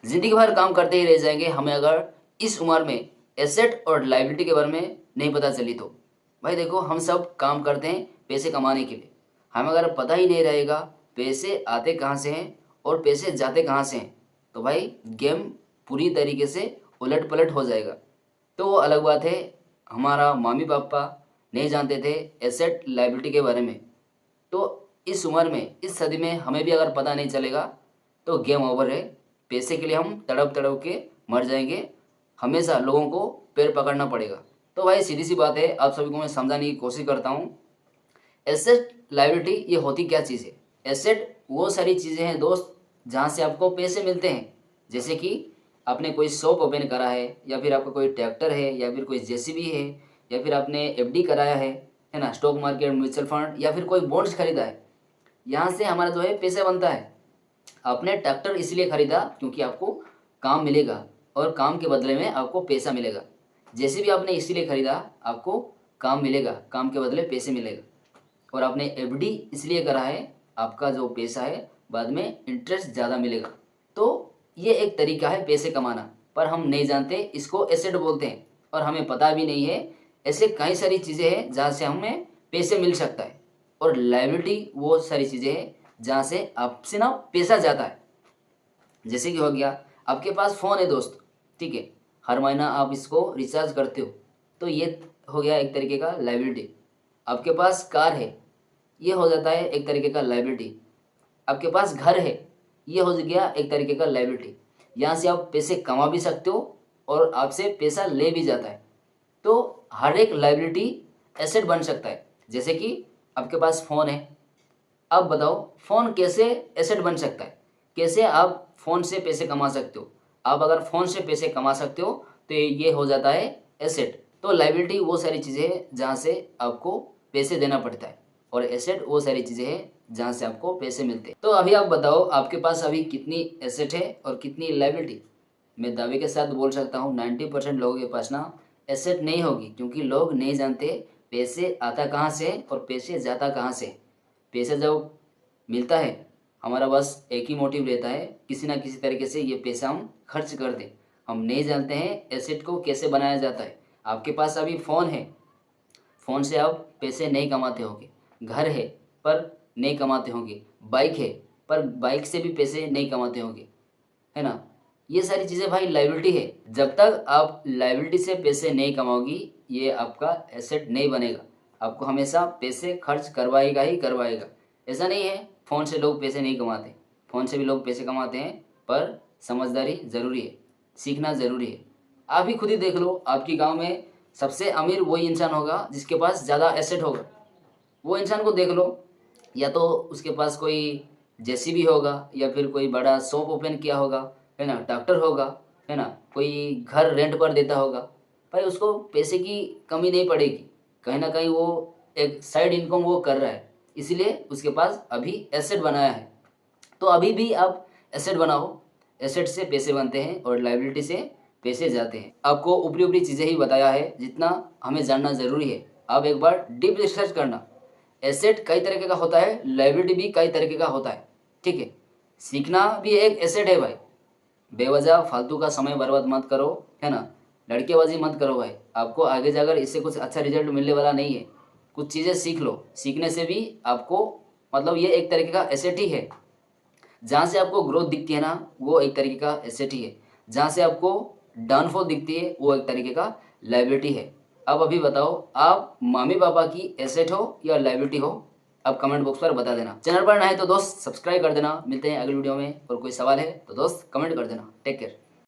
ज़िंदगी भर काम करते ही रह जाएंगे हमें अगर इस उम्र में एसेट और लायबिलिटी के बारे में नहीं पता चली तो। भाई देखो, हम सब काम करते हैं पैसे कमाने के लिए। हमें अगर पता ही नहीं रहेगा पैसे आते कहाँ से हैं और पैसे जाते कहाँ से हैं, तो भाई गेम पूरी तरीके से उलट पलट हो जाएगा। तो वो अलग बात है, हमारा मम्मी पापा नहीं जानते थे एसेट लायबिलिटी के बारे में, तो इस उम्र में इस सदी में हमें भी अगर पता नहीं चलेगा तो गेम ओवर है। पैसे के लिए हम तड़प तड़प के मर जाएंगे, हमेशा लोगों को पैर पकड़ना पड़ेगा। तो भाई सीधी सी बात है, आप सभी को मैं समझाने की कोशिश करता हूँ। एसेट लायबिलिटी ये होती क्या चीज़ है? एसेट वो सारी चीज़ें हैं दोस्त जहाँ से आपको पैसे मिलते हैं। जैसे कि आपने कोई शॉप ओपन करा है, या फिर आपका कोई ट्रैक्टर है, या फिर कोई जेसीबी है, या फिर आपने एफडी कराया है ना, स्टॉक मार्केट, म्यूचुअल फंड, या फिर कोई बॉन्ड्स खरीदा है। यहाँ से हमारा जो है पैसे बनता है। आपने ट्रैक्टर इसलिए खरीदा क्योंकि आपको काम मिलेगा और काम के बदले में आपको पैसा मिलेगा। जैसे भी आपने इसलिए खरीदा, आपको काम मिलेगा, काम के बदले पैसे मिलेगा। और आपने एफडी इसलिए करा है, आपका जो पैसा है बाद में इंटरेस्ट ज़्यादा मिलेगा। तो ये एक तरीका है पैसे कमाना, पर हम नहीं जानते, इसको एसेट बोलते हैं और हमें पता भी नहीं है। ऐसे कई सारी चीज़ें हैं जहाँ से हमें पैसे मिल सकता है, और लायबिलिटी वो सारी चीज़ें हैं जहाँ से आपसे ना पैसा जाता है। जैसे कि हो गया, आपके पास फ़ोन है दोस्त, ठीक है, हर महीना आप इसको रिचार्ज करते हो, तो ये हो गया एक तरीके का लायबिलिटी। आपके पास कार है, ये हो जाता है एक तरीके का लायबिलिटी। आपके पास घर है, ये हो गया एक तरीके का लायबिलिटी। यहाँ से आप पैसे कमा भी सकते हो और आपसे पैसा ले भी जाता है। तो हर एक लायबिलिटी एसेट बन सकता है। जैसे कि आपके पास फ़ोन है, अब बताओ फ़ोन कैसे एसेट बन सकता है? कैसे आप फ़ोन से पैसे कमा सकते हो? आप अगर फ़ोन से पैसे कमा सकते हो तो ये हो जाता है एसेट। तो लायबिलिटी वो सारी चीज़ें हैं जहाँ से आपको पैसे देना पड़ता है, और एसेट वो सारी चीज़ें हैं जहाँ से आपको पैसे मिलते हैं। तो अभी आप बताओ आपके पास अभी कितनी एसेट है और कितनी लायबिलिटी? मैं दावे के साथ बोल सकता हूँ 90% लोगों के पास ना एसेट नहीं होगी, क्योंकि लोग नहीं जानते पैसे आता कहाँ से है और पैसे जाता कहाँ से है। पैसा जब मिलता है, हमारा बस एक ही मोटिव रहता है, किसी ना किसी तरीके से ये पैसा हम खर्च कर दें। हम नहीं जानते हैं एसेट को कैसे बनाया जाता है। आपके पास अभी फ़ोन है, फ़ोन से आप पैसे नहीं कमाते होंगे। घर है पर नहीं कमाते होंगे। बाइक है पर बाइक से भी पैसे नहीं कमाते होंगे, है ना। ये सारी चीज़ें भाई लायबिलिटी है। जब तक आप लायबिलिटी से पैसे नहीं कमाओगी, ये आपका एसेट नहीं बनेगा। आपको हमेशा पैसे खर्च करवाएगा ही करवाएगा। ऐसा नहीं है फ़ोन से लोग पैसे नहीं कमाते, फ़ोन से भी लोग पैसे कमाते हैं, पर समझदारी ज़रूरी है, सीखना ज़रूरी है। आप ही खुद ही देख लो, आपकी गांव में सबसे अमीर वही इंसान होगा जिसके पास ज़्यादा एसेट होगा। वो इंसान को देख लो, या तो उसके पास कोई जेसीबी होगा, या फिर कोई बड़ा शॉप ओपन किया होगा, है ना, डॉक्टर होगा, है ना, कोई घर रेंट पर देता होगा। भाई उसको पैसे की कमी नहीं पड़ेगी, कहीं ना कहीं वो एक साइड इनकम वो कर रहा है, इसीलिए उसके पास अभी एसेट बनाया है। तो अभी भी आप एसेट बनाओ। एसेट से पैसे बनते हैं और लायबिलिटी से पैसे जाते हैं। आपको ऊपरी ऊपरी चीज़ें ही बताया है, जितना हमें जानना ज़रूरी है आप एक बार डीप रिसर्च करना। एसेट कई तरीके का होता है, लायबिलिटी भी कई तरीके का होता है, ठीक है। सीखना भी एक एसेट है भाई। बेवजह फालतू का समय बर्बाद मत करो, है ना, लड़केबाजी मत करो भाई। आपको आगे जाकर इससे कुछ अच्छा रिजल्ट मिलने वाला नहीं है। कुछ चीज़ें सीख लो, सीखने से भी आपको मतलब ये एक तरीके का एसेट ही है। जहाँ से आपको ग्रोथ दिखती है ना, वो एक तरीके का एसेट ही है। जहाँ से आपको डाउनफॉल दिखती है, वो एक तरीके का लायबिलिटी है। अब अभी बताओ, आप मम्मी पापा की एसेट हो या लायबिलिटी हो? आप कमेंट बॉक्स पर बता देना। चैनल पर नए तो दोस्त सब्सक्राइब कर देना। मिलते हैं अगली वीडियो में, और कोई सवाल है तो दोस्त कमेंट कर देना। Take care.